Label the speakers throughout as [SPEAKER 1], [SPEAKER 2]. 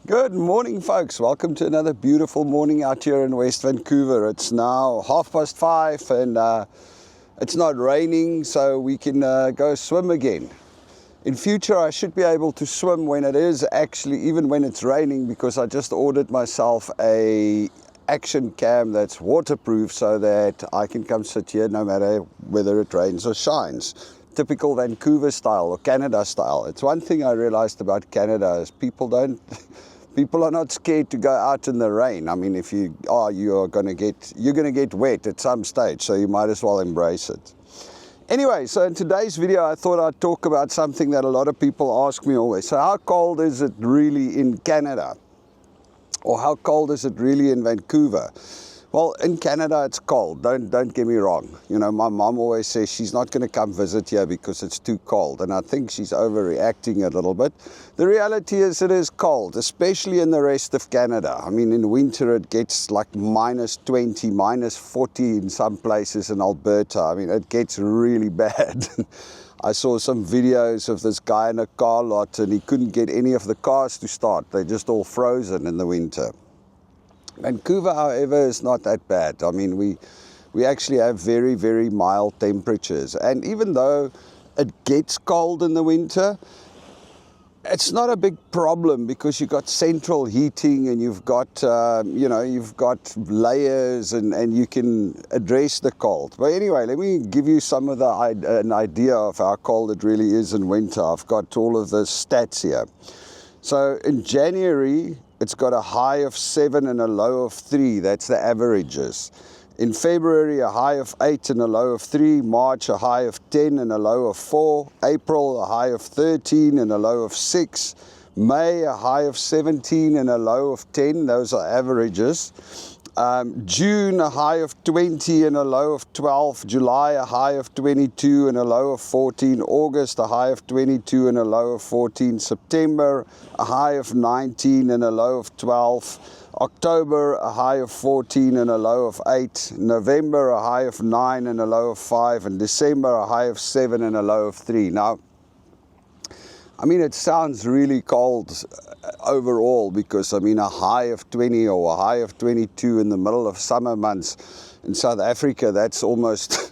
[SPEAKER 1] Good morning, folks. Welcome to another beautiful morning out here in West Vancouver. It's now 5:30 and it's not raining, so we can go swim again. In future, I should be able to swim when it is actually, even when it's raining, because I just ordered myself a action cam that's waterproof so that I can come sit here no matter whether it rains or shines. Typical Vancouver style or Canada style. It's one thing I realized about Canada is people are not scared to go out in the rain. I mean, if you are, you're gonna get wet at some stage, so you might as well embrace it. Anyway, so in today's video, I thought I'd talk about something that a lot of people ask me always. So how cold is it really in Canada? Or how cold is it really in Vancouver? Well, in Canada, it's cold. Don't get me wrong. You know, my mom always says she's not going to come visit here because it's too cold. And I think she's overreacting a little bit. The reality is it is cold, especially in the rest of Canada. I mean, in winter, it gets like -20, -40 in some places in Alberta. I mean, it gets really bad. I saw some videos of this guy in a car lot and he couldn't get any of the cars to start. They're just all frozen in the winter. Vancouver, however, is not that bad. I mean, we actually have very, very mild temperatures. And even though it gets cold in the winter, it's not a big problem because you've got central heating and you've got, you've got layers and you can address the cold. But anyway, let me give you some of an idea of how cold it really is in winter. I've got all of the stats here. So in January, it's got a high of 7 and a low of 3. That's the averages. In February, a high of 8 and a low of 3. March, a high of 10 and a low of 4. April, a high of 13 and a low of 6. May, a high of 17 and a low of 10. Those are averages. June, a high of 20 and a low of 12. July, a high of 22 and a low of 14. August, a high of 22 and a low of 14. September, a high of 19 and a low of 12. October, a high of 14 and a low of 8. November, a high of 9 and a low of 5. And December, a high of 7 and a low of 3. Now, I mean, it sounds really cold overall because, I mean, a high of 20 or a high of 22 in the middle of summer months in South Africa, that's almost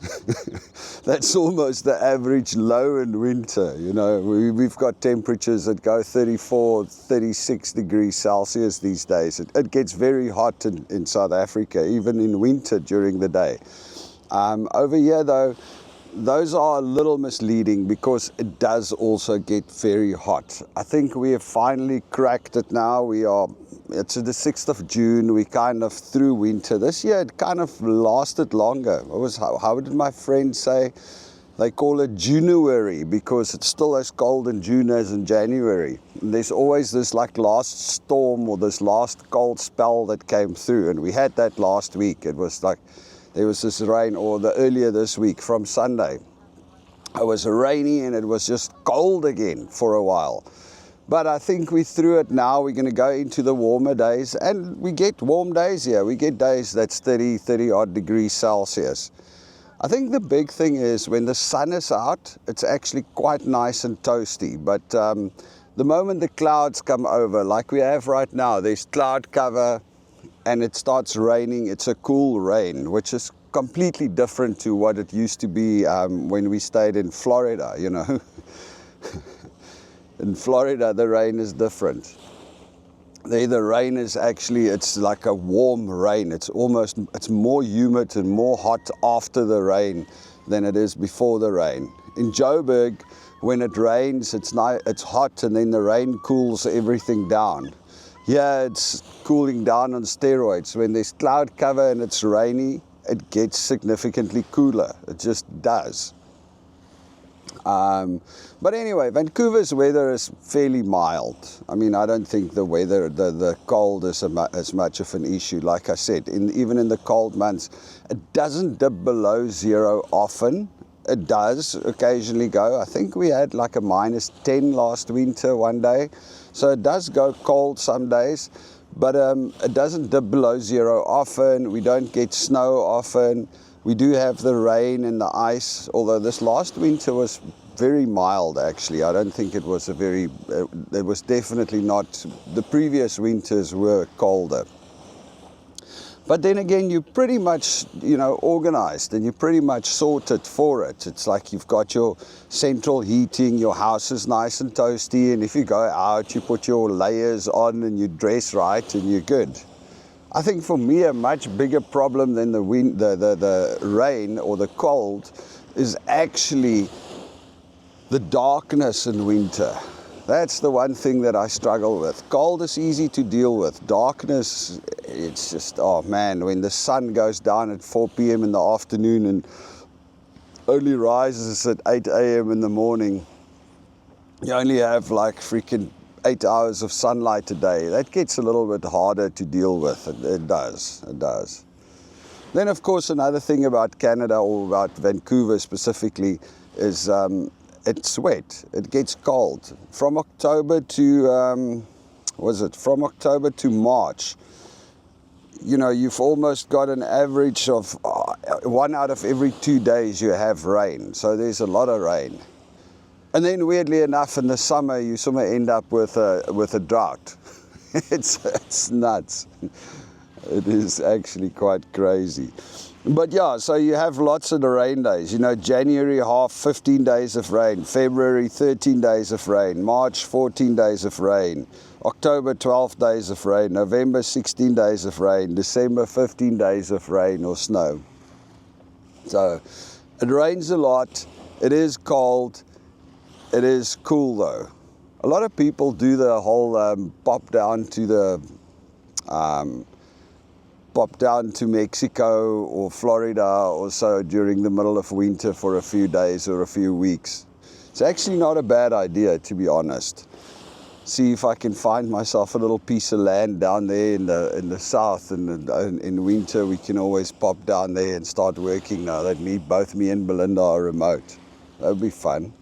[SPEAKER 1] that's almost the average low in winter. You know, we've got temperatures that go 34, 36 degrees Celsius these days. It gets very hot in South Africa, even in winter during the day. Over here, though, those are a little misleading because it does also get very hot. I think we have finally cracked it now. It's the 6th of June. We kind of through winter. This year it kind of lasted longer. How did my friend say? They call it January because it's still as cold in June as in January. And there's always this like last storm or this last cold spell that came through. And we had that last week. It was like, there was this rain, or earlier this week from Sunday. It was rainy and it was just cold again for a while. But I think we're through it now. We're going to go into the warmer days, and we get warm days here. We get days that's 30 odd degrees Celsius. I think the big thing is when the sun is out, it's actually quite nice and toasty. But the moment the clouds come over, like we have right now, there's cloud cover, and it starts raining. It's a cool rain, which is completely different to what it used to be when we stayed in Florida, you know. In Florida, the rain is different. There, the rain is actually, it's like a warm rain. It's more humid and more hot after the rain than it is before the rain. In Joburg, when it rains, it's hot, and then the rain cools everything down. Yeah, it's cooling down on steroids. When there's cloud cover and it's rainy, it gets significantly cooler. It just does. But anyway, Vancouver's weather is fairly mild. I mean, I don't think the weather, the cold is as much of an issue. Like I said, even in the cold months, it doesn't dip below 0 often. It does occasionally go. I think we had like a -10 last winter one day. So it does go cold some days, but it doesn't dip below 0 often. We don't get snow often. We do have the rain and the ice, although this last winter was very mild actually. I don't think it was it was definitely not, the previous winters were colder. But then again, you're pretty much, organized, and you're pretty much sorted for it. It's like you've got your central heating, your house is nice and toasty, and if you go out, you put your layers on and you dress right and you're good. I think for me, a much bigger problem than the rain or the cold is actually the darkness in winter. That's the one thing that I struggle with. Cold is easy to deal with. Darkness, it's just, oh man, when the sun goes down at 4 p.m. in the afternoon and only rises at 8 a.m. in the morning, you only have like freaking 8 hours of sunlight a day. That gets a little bit harder to deal with. It does. Then of course another thing about Canada, or about Vancouver specifically, is it's wet. It gets cold. From October to from October to March, you've almost got an average of 1 out of every 2 days you have rain. So there's a lot of rain. And then weirdly enough, in the summer you somehow end up with a drought. It's nuts. It is actually quite crazy. But yeah, so you have lots of the rain days. January half, 15 days of rain. February, 13 days of rain. March, 14 days of rain. October, 12 days of rain. November, 16 days of rain. December, 15 days of rain or snow. So it rains a lot. It is cold. It is cool though. A lot of people do the whole pop down to Mexico or Florida or so during the middle of winter for a few days or a few weeks. It's actually not a bad idea, to be honest. See if I can find myself a little piece of land down there in the south, and in winter we can always pop down there and start working now that both me and Belinda are remote. That would be fun.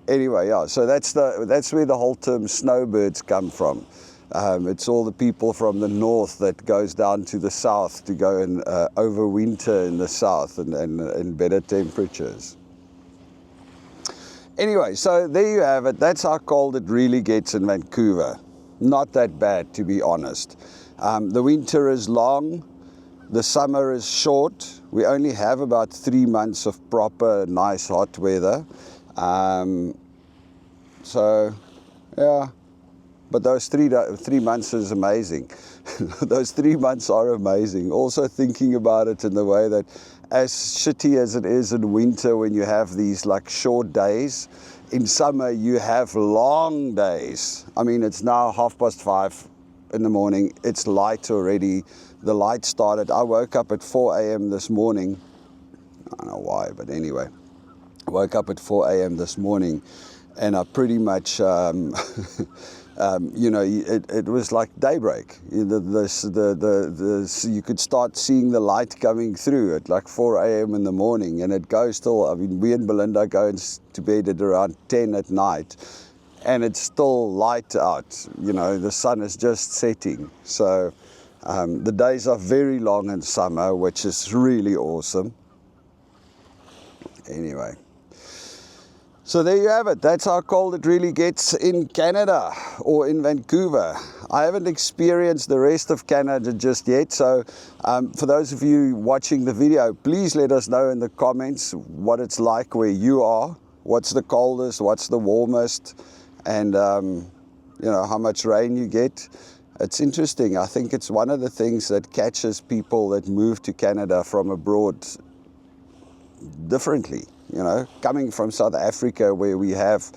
[SPEAKER 1] Anyway, yeah, so that's where the whole term snowbirds come from. It's all the people from the north that goes down to the south to go and overwinter in the south and better temperatures. Anyway, so there you have it. That's how cold it really gets in Vancouver. Not that bad, to be honest. The winter is long. The summer is short. We only have about 3 months of proper, nice, hot weather. So, yeah. But those three months is amazing. Those 3 months are amazing. Also thinking about it in the way that, as shitty as it is in winter when you have these like short days, in summer you have long days. I mean, it's now 5:30 in the morning. It's light already. The light started. I woke up at 4 a.m. this morning. I don't know why, but anyway. I woke up at 4 a.m. this morning, and I pretty much... it was like daybreak. You could start seeing the light coming through at like 4 a.m. in the morning, and it goes till, I mean, we and Belinda go to bed at around 10 at night, and it's still light out. The sun is just setting. So the days are very long in summer, which is really awesome. Anyway. So there you have it. That's how cold it really gets in Canada, or in Vancouver. I haven't experienced the rest of Canada just yet, so for those of you watching the video, please let us know in the comments what it's like where you are. What's the coldest, what's the warmest, and how much rain you get. It's interesting. I think it's one of the things that catches people that move to Canada from abroad differently. Coming from South Africa, where we have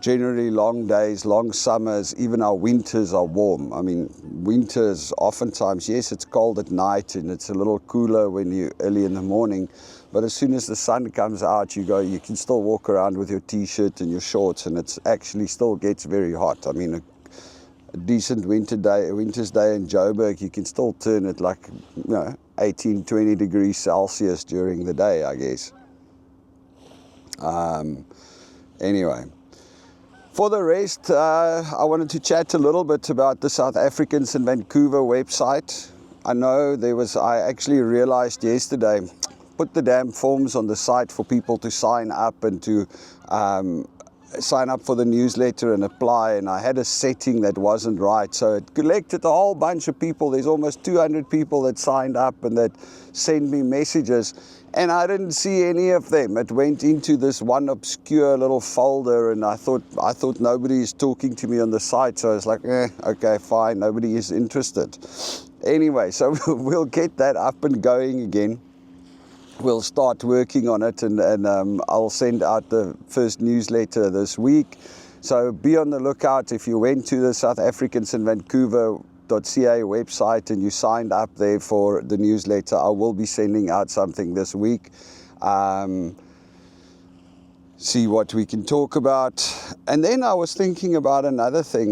[SPEAKER 1] generally long days, long summers, even our winters are warm. I mean, winters oftentimes, yes, it's cold at night and it's a little cooler when you're early in the morning, but as soon as the sun comes out, you can still walk around with your t-shirt and your shorts, and it's actually still gets very hot. I mean, a decent winter's day in Johannesburg, you can still turn it like 18, 20 degrees Celsius during the day, I guess. Anyway, for the rest, I wanted to chat a little bit about the South Africans in Vancouver website. I know I actually realized yesterday, put the damn forms on the site for people to sign up and to sign up for the newsletter and apply, and I had a setting that wasn't right, so it collected a whole bunch of people. There's almost 200 people that signed up and that sent me messages, and I didn't see any of them. It went into this one obscure little folder, and I thought nobody is talking to me on the site, so I was like, okay, fine, nobody is interested. Anyway, so we'll get that up and going again. We'll start working on it, and I'll send out the first newsletter this week. So be on the lookout. If you went to the South Africans in Vancouver.ca website and you signed up there for the newsletter, I will be sending out something this week. See what we can talk about. And then I was thinking about another thing,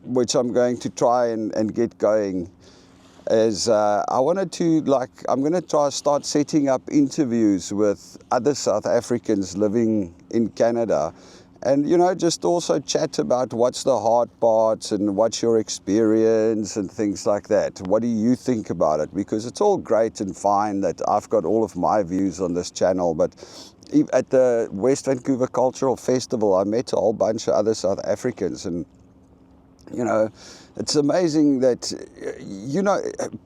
[SPEAKER 1] which I'm going to try and get going. Is I wanted to, I'm going to start setting up interviews with other South Africans living in Canada, and just also chat about what's the hard parts and what's your experience and things like that. What do you think about it? Because it's all great and fine that I've got all of my views on this channel, but at the West Vancouver Cultural Festival I met a whole bunch of other South Africans, and it's amazing that,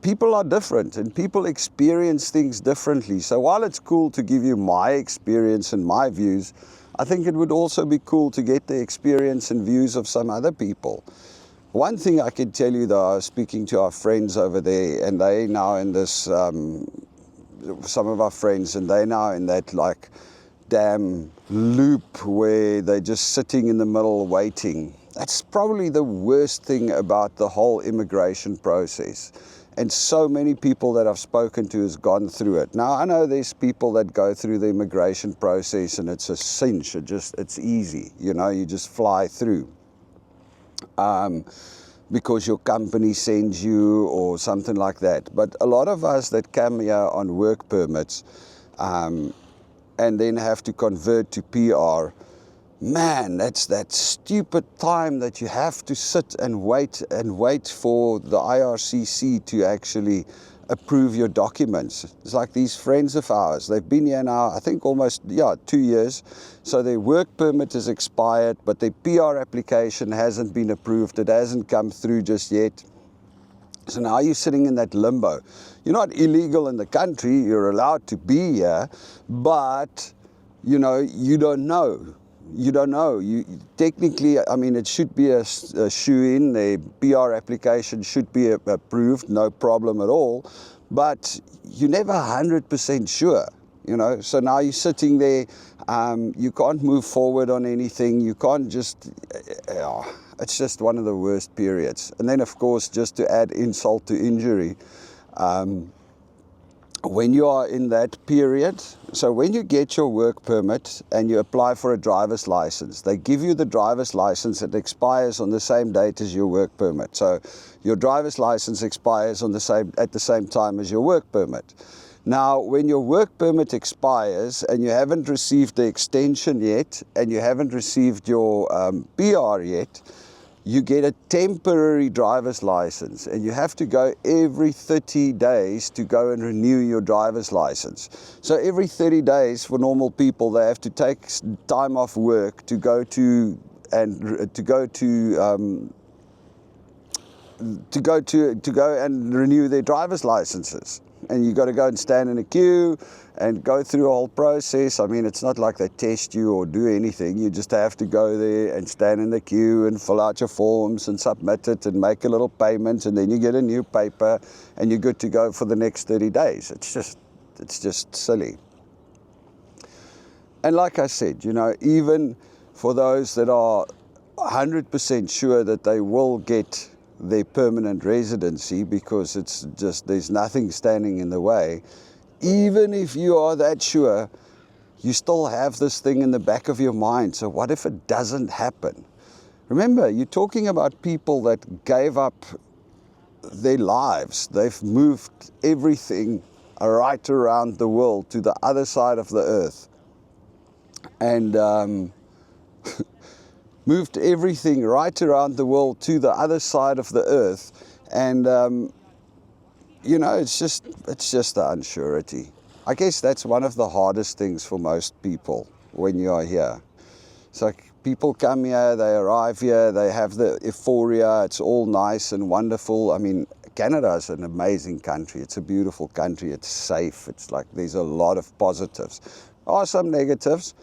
[SPEAKER 1] people are different and people experience things differently. So while it's cool to give you my experience and my views, I think it would also be cool to get the experience and views of some other people. One thing I can tell you, though, I was speaking to our friends over there, and they now in this, some of our friends, and they now in that damn loop where they're just sitting in the middle waiting. That's probably the worst thing about the whole immigration process. And so many people that I've spoken to has gone through it. Now, I know there's people that go through the immigration process and it's a cinch. It's easy, you just fly through. Because your company sends you or something like that. But a lot of us that come here on work permits and then have to convert to PR, man, that's that stupid time that you have to sit and wait for the IRCC to actually approve your documents. It's like these friends of ours, they've been here now, I think almost 2 years. So their work permit is expired, but their PR application hasn't been approved. It hasn't come through just yet. So now you're sitting in that limbo. You're not illegal in the country, you're allowed to be here, but you don't know. You don't know. Technically, I mean, it should be a shoe-in. The PR application should be approved, no problem at all. But you're never 100% sure, So now you're sitting there. You can't move forward on anything. You can't just. It's just one of the worst periods. And then, of course, just to add insult to injury. When you are in that period, so when you get your work permit and you apply for a driver's license, they give you the driver's license. It expires on the same date as your work permit. So your driver's license expires at the same time as your work permit. Now, when your work permit expires and you haven't received the extension yet and you haven't received your PR yet, you get a temporary driver's license, and you have to go every 30 days to go and renew your driver's license. So every 30 days for normal people, they have to take time off work to go and renew their driver's licenses. And you got to go and stand in a queue and go through a whole process. I mean, it's not like they test you or do anything. You just have to go there and stand in the queue and fill out your forms and submit it and make a little payment, and then you get a new paper and you're good to go for the next 30 days. It's just silly. And like I said, even for those that are 100% sure that they will get their permanent residency, because it's just, there's nothing standing in the way, even if you are that sure, you still have this thing in the back of your mind. So what if it doesn't happen? Remember, you're talking about people that gave up their lives. They've moved everything right around the world to the other side of the earth, and moved everything right around the world to the other side of the earth, and it's just the unsurety. I guess that's one of the hardest things for most people when you are here. It's like people come here, they arrive here, they have the euphoria, it's all nice and wonderful. I mean, Canada is an amazing country. It's a beautiful country. It's safe. It's like there's a lot of positives. There are some negatives,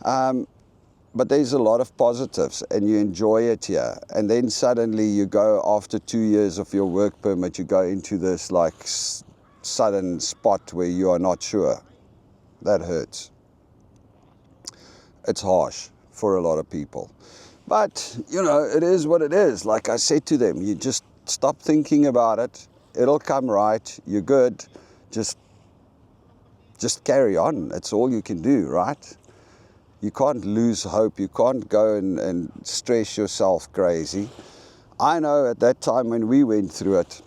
[SPEAKER 1] but there's a lot of positives, and you enjoy it here. And then suddenly you go, after 2 years of your work permit, you go into this like sudden spot where you are not sure. That hurts. It's harsh for a lot of people. But, you know, it is what it is. Like I said to them, you just stop thinking about it. It'll come right. You're good. Just carry on. That's all you can do, right? You can't lose hope. You can't go and stress yourself crazy. I know at that time when we went through it,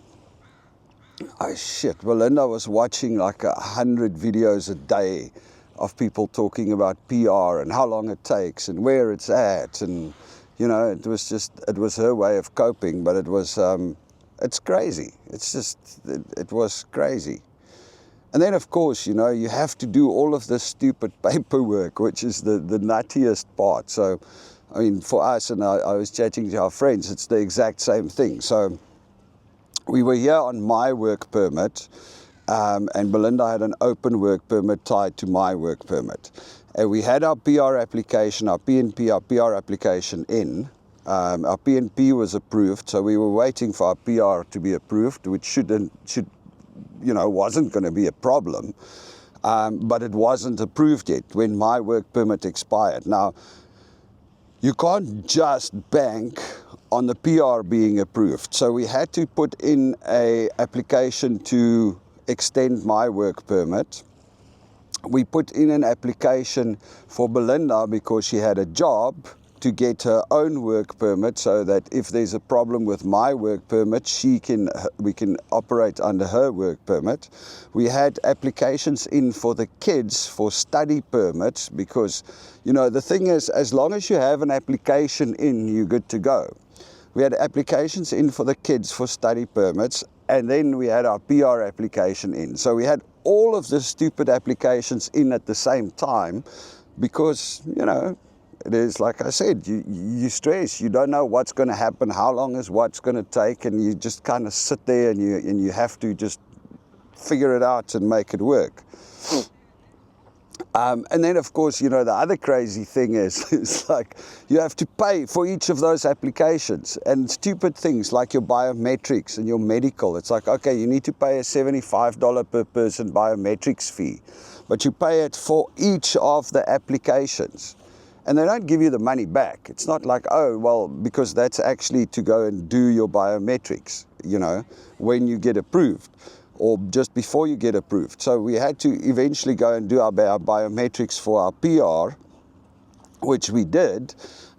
[SPEAKER 1] Belinda was watching like 100 videos a day of people talking about PR and how long it takes and where it's at, and you know, it was her way of coping, but it was it's crazy. It was crazy. And then of course, you know, you have to do all of this stupid paperwork, which is the nuttiest part. So I mean, for us, and I was chatting to our friends, it's the exact same thing. So we were here on my work permit, and Belinda had an open work permit tied to my work permit. And we had our PR application, our PNP, our PR application in. Our PNP was approved, so we were waiting for our PR to be approved, which wasn't going to be a problem. But it wasn't approved yet when my work permit expired. Now, you can't just bank on the PR being approved. So we had to put in an application to extend my work permit. We put in an application for Belinda because she had a job to get her own work permit, so that if there's a problem with my work permit, we can operate under her work permit. We had applications in for the kids for study permits because, you know, the thing is, as long as you have an application in, you're good to go. We had applications in for the kids for study permits, and then we had our PR application in. So we had all of the stupid applications in at the same time because, you know, it is like I said, you stress, you don't know what's going to happen, how long is what's going to take, and you just kind of sit there and you have to just figure it out and make it work. And then, of course, you know, the other crazy thing is like you have to pay for each of those applications, and stupid things like your biometrics and your medical. It's like, okay, you need to pay a $75 per person biometrics fee, but you pay it for each of the applications. And they don't give you the money back. It's not like, oh, well, because that's actually to go and do your biometrics, you know, when you get approved, or just before you get approved. So we had to eventually go and do our biometrics for our PR, which we did.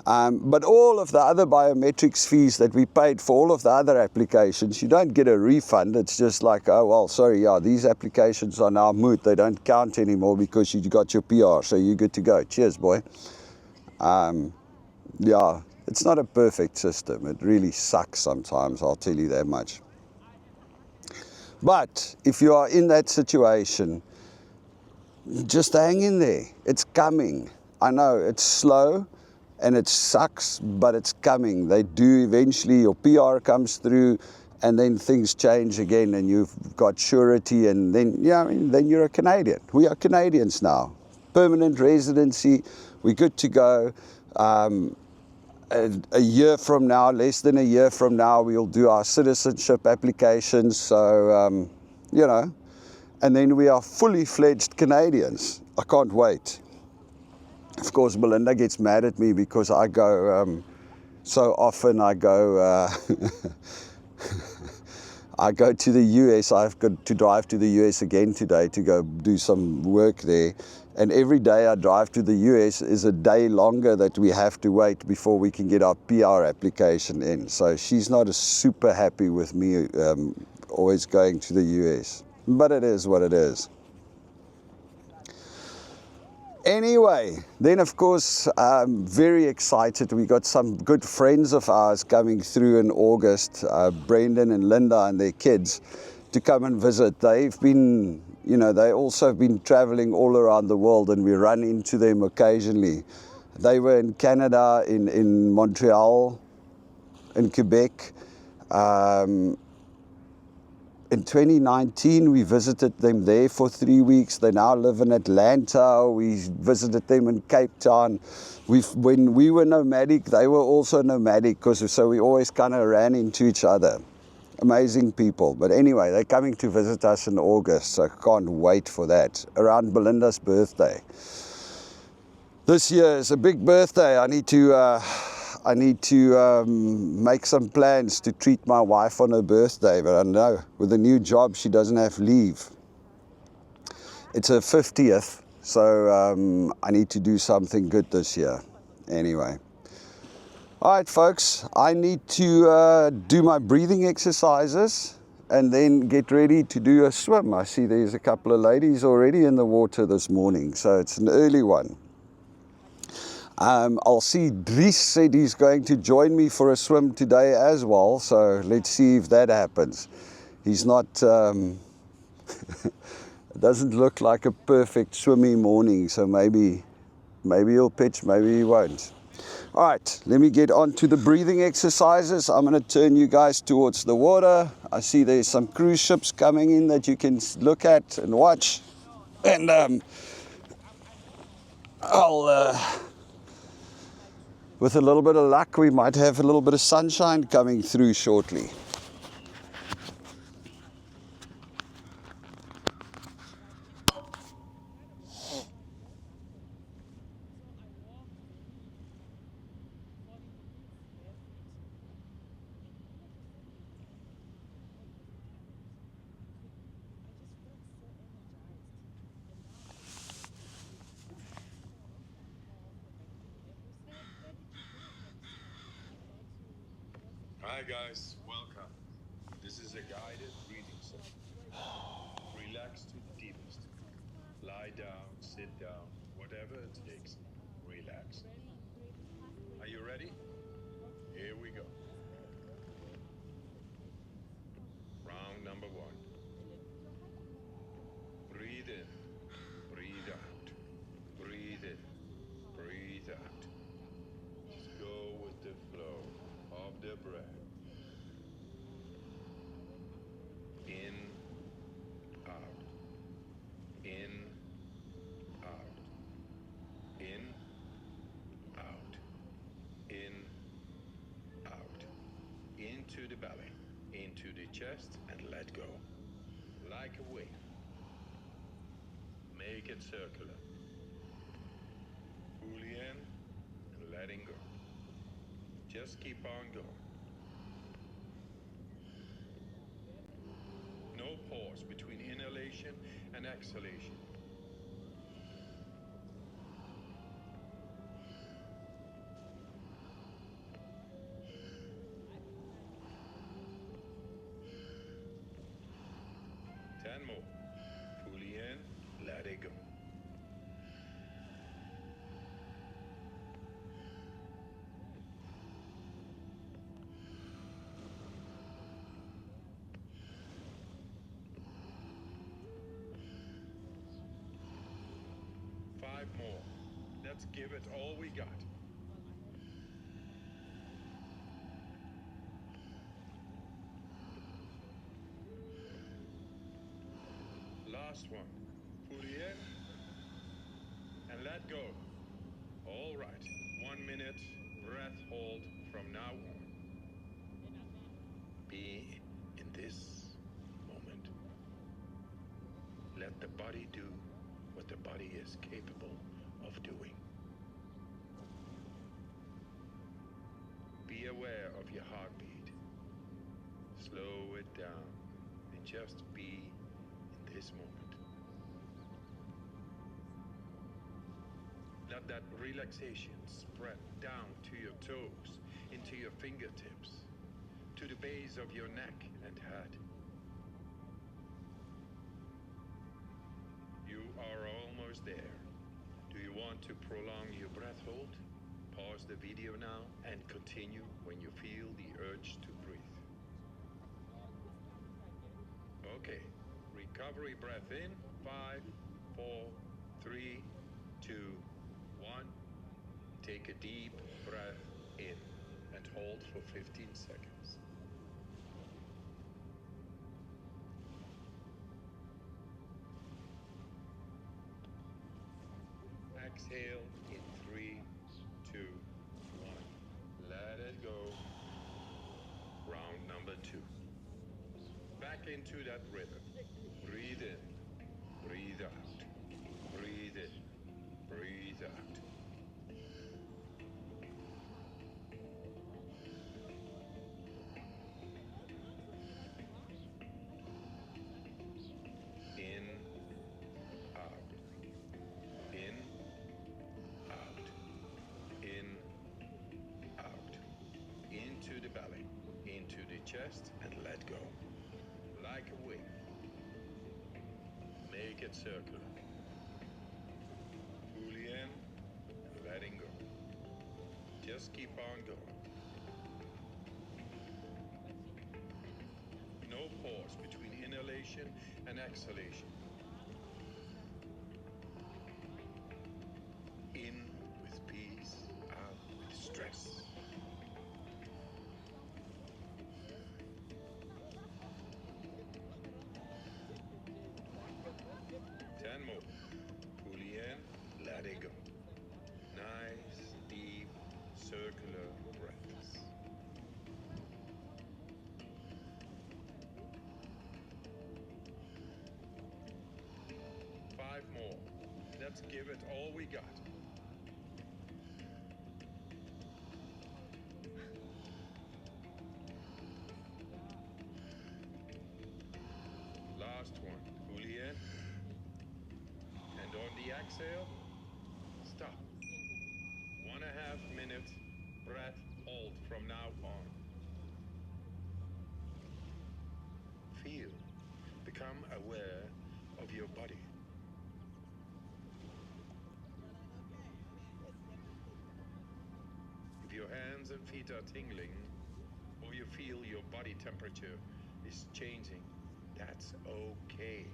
[SPEAKER 1] But all of the other biometrics fees that we paid for all of the other applications, you don't get a refund. It's just like, oh, well, sorry, yeah, these applications are now moot. They don't count anymore because you got your PR, so you're good to go. Cheers, boy. Yeah, it's not a perfect system. It really sucks sometimes, I'll tell you that much. But if you are in that situation, just hang in there. It's coming. I know it's slow and it sucks, but it's coming. They do eventually, your PR comes through, and then things change again, and you've got surety, and then, yeah, I mean, then you're a Canadian. We are Canadians now. Permanent residency, we're good to go. A year from now, less than a year from now, we'll do our citizenship applications. So, you know, and then we are fully fledged Canadians. I can't wait. Of course, Belinda gets mad at me because I go, so often I go, I go to the US. I've got to drive to the US again today to go do some work there. And every day I drive to the US is a day longer that we have to wait before we can get our PR application in. So she's not super happy with me always going to the US. But it is what it is. Anyway, then of course, I'm very excited. We got some good friends of ours coming through in August, Brendan and Linda and their kids, to come and visit. They've been you know, they also have been traveling all around the world, and we run into them occasionally. They were in Canada, in Montreal, in Quebec. In 2019, we visited them there for 3 weeks. They now live in Atlanta. We visited them in Cape Town. When we were nomadic, they were also nomadic, so we always kind of ran into each other. Amazing people. But anyway, they're coming to visit us in August, so I can't wait for that. Around Belinda's birthday. This year is a big birthday. I need to make some plans to treat my wife on her birthday, but I know with a new job she doesn't have leave. It's her 50th, so I need to do something good this year. Anyway. Alright folks, I need to do my breathing exercises and then get ready to do a swim. I see there's a couple of ladies already in the water this morning, so it's an early one. I'll see Dries said he's going to join me for a swim today as well, so let's see if that happens. He's not, it doesn't look like a perfect swimmy morning, so maybe he'll pitch, maybe he won't. All right, let me get on to the breathing exercises. I'm going to turn you guys towards the water. I see there's some cruise ships coming in that you can look at and watch. And with a little bit of luck, we might have a little bit of sunshine coming through shortly.
[SPEAKER 2] Hi guys, welcome. This is a guided breathing session. Relax to the deepest. Lie down, sit down, whatever it takes. Relax. Are you ready? Here we go. Round number 1. Breathe in, breathe out. Breathe in, breathe out. Just go with the flow of the breath. In, out. In, out. In, out. In, out. Into the belly, into the chest, and let go. Like a wave. Make it circular. Fully in and letting go. Just keep on going. No pause between inhalation and exhalation. Ten more. Fully in, let it go. Five more. Let's give it all we got. Last one. Fully in and let go. All right. 1 minute breath hold from now on. Be in this moment. Let the body do what the body is capable of doing. Be aware of your heartbeat. Slow it down and just be in this moment. Let that relaxation spread down to your toes, into your fingertips, to the base of your neck and head. You are almost there. Do you want to prolong your breath hold? Pause the video now and continue when you feel the urge to breathe. Okay, Recovery breath in. 5, 4, 3, 2, 1. Take a deep breath in and hold for 15 seconds. Exhale in 3, 2, 1. Let it go. Round number 2. Back into that rhythm. Breathe in, breathe out. Breathe in, breathe out. In, out. In, out. In, out. Into the belly, into the chest, and let go. Like a wave. Make it circular. Fully in, letting go. Just keep on going. No pause between inhalation and exhalation. In with peace, out with stress. Ten more. Fully in, let it go. Nice, deep, circular breaths. 5 more. Let's give it all we got. Last one. Fully in. And on the exhale, stop. 1.5 minute breath hold from now on. Feel. Become aware of your body. If your hands and feet are tingling, or you feel your body temperature is changing, that's okay.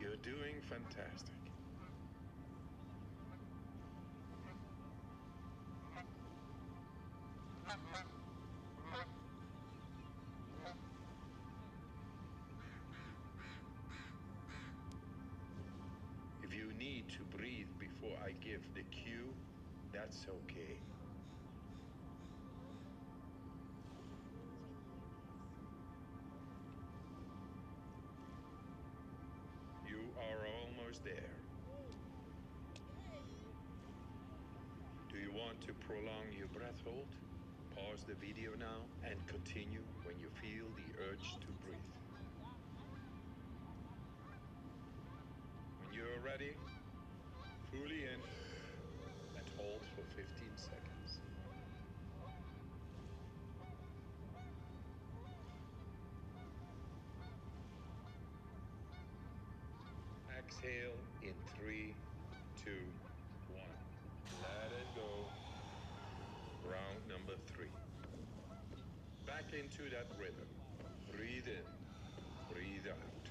[SPEAKER 2] You're doing fantastic. If you need to breathe before I give the cue, that's okay. You are almost there. Do you want to prolong your breath hold? Pause the video now and continue when you feel the urge to breathe. When you're ready, fully in and hold for 15 seconds. Exhale in 3, 2, 1. Let it go. Round number 3. Back into that rhythm. Breathe in, breathe out.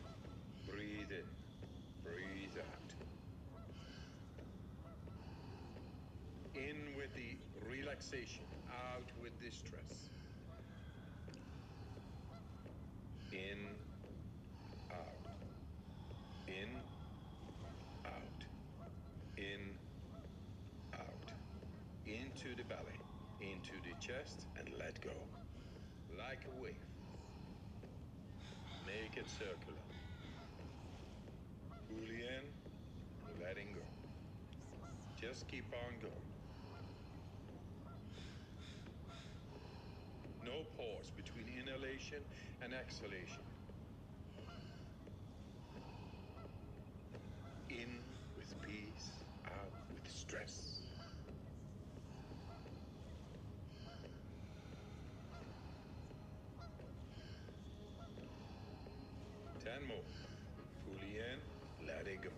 [SPEAKER 2] Breathe in, breathe out. In with the relaxation, out with the stress. In, out. In, out. In, out. Into the belly, into the chest, and let go. Like a wave. Make it circular. Fully in, letting go. Just keep on going. No pause between inhalation and exhalation. In with peace, out with stress. 10 more. Fully in, let it go.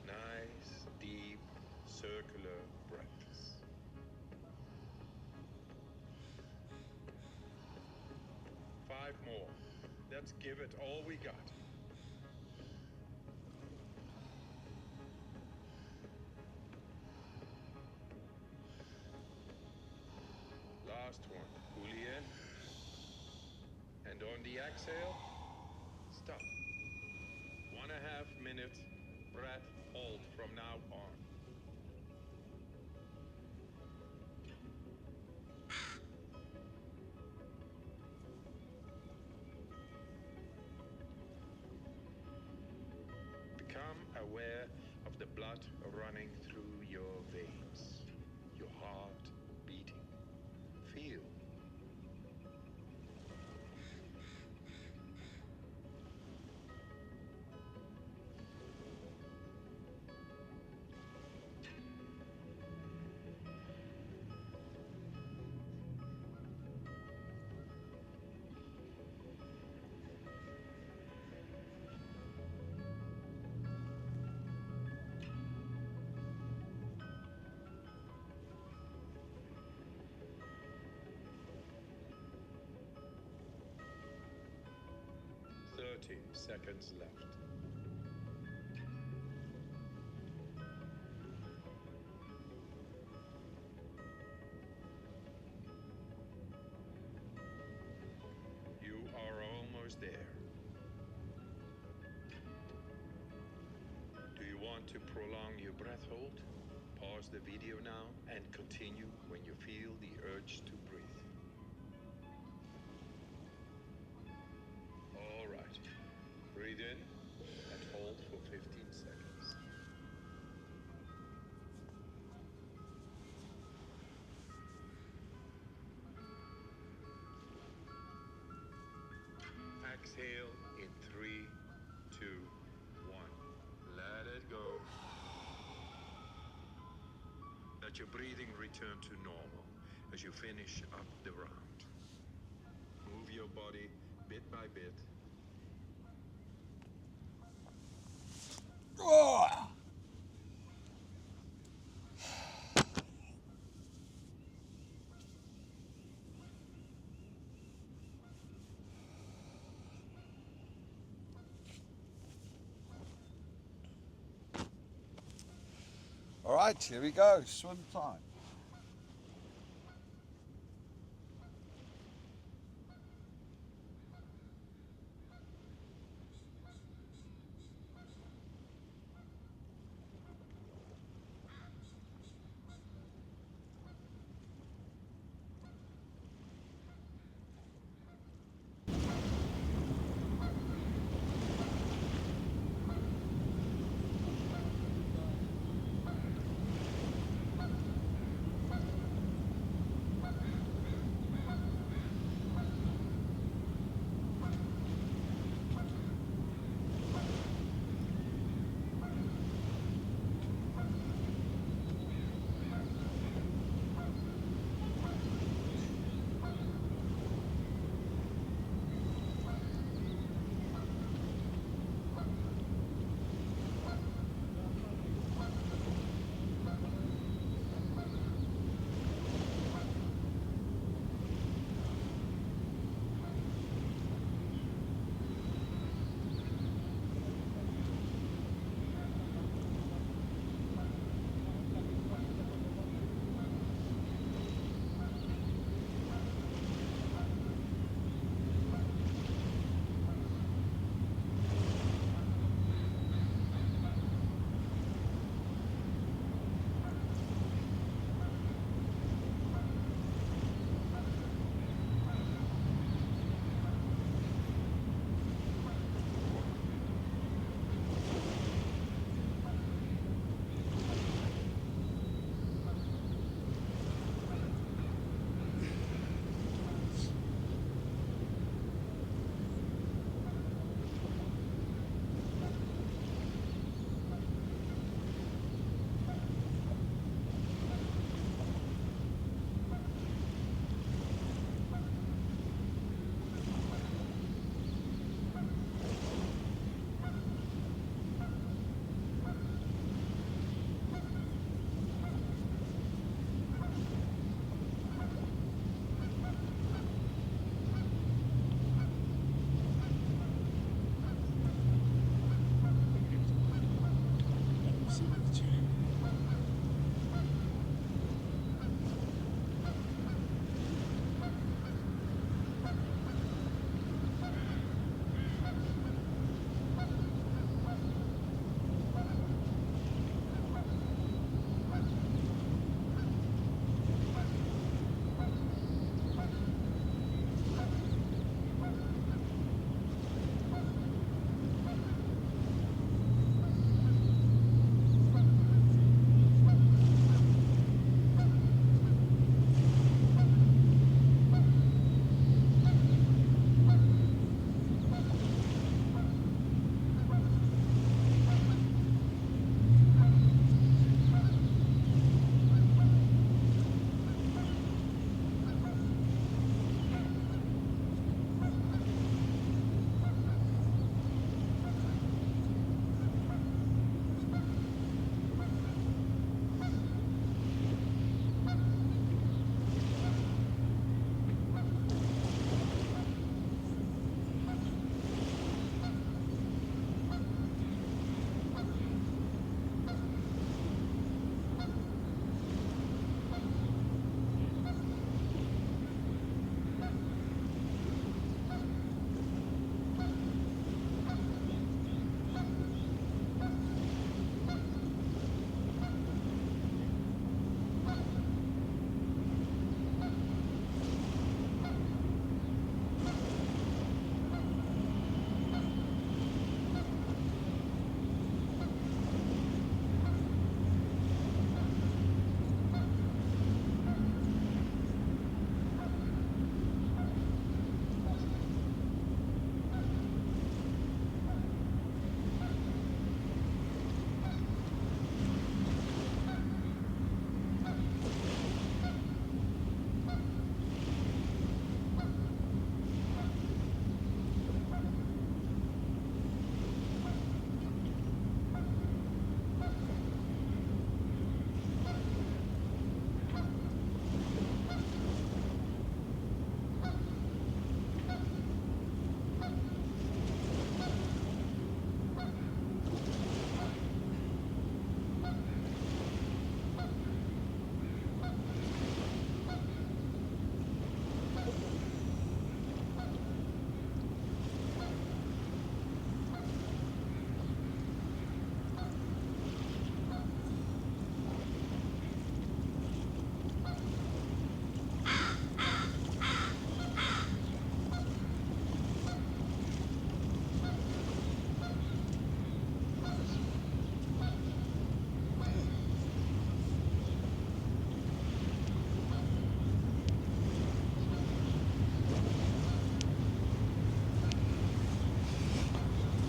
[SPEAKER 2] Nice, deep, circular breaths. Five more. Let's give it all we got. Last one. Fully in. And on the exhale, stop. 1.5 minute breath hold from now on. Become aware of the blood running through your veins, your heart beating. Feel. Thirty seconds left. You are almost there. Do you want to prolong your breath hold? Pause the video now and continue when you feel the urge to breathe. All right. Breathe in and hold for 15 seconds. Exhale in 3, 2, 1. Let it go. Let your breathing return to normal as you finish up the round. Move your body bit by bit.
[SPEAKER 1] Oh! All right, here we go, swim time.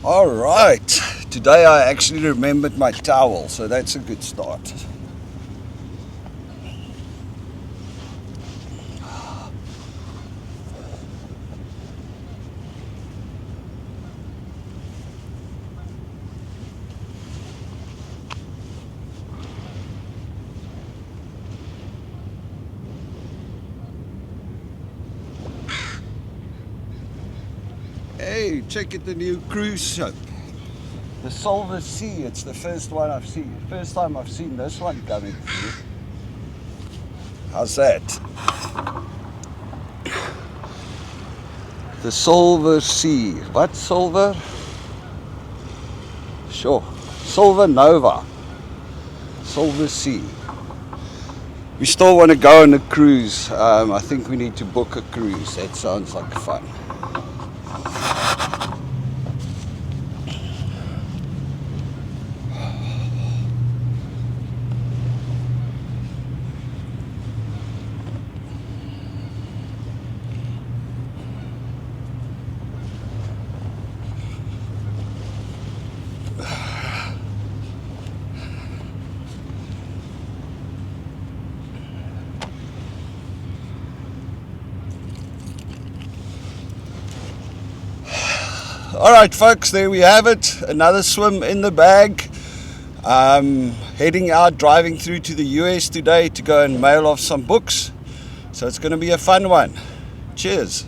[SPEAKER 1] All right, today I actually remembered my towel, so that's a good start. Hey, check out the new cruise ship. The Silver Sea, it's the first one I've seen. First time I've seen this one coming through. How's that? The Silver Sea. What silver? Sure. Silver Nova. Silver Sea. We still want to go on a cruise. I think we need to book a cruise. That sounds like fun. All right, folks, there we have it. Another swim in the bag. Heading out, driving through to the US today to go and mail off some books. So it's going to be a fun one. Cheers.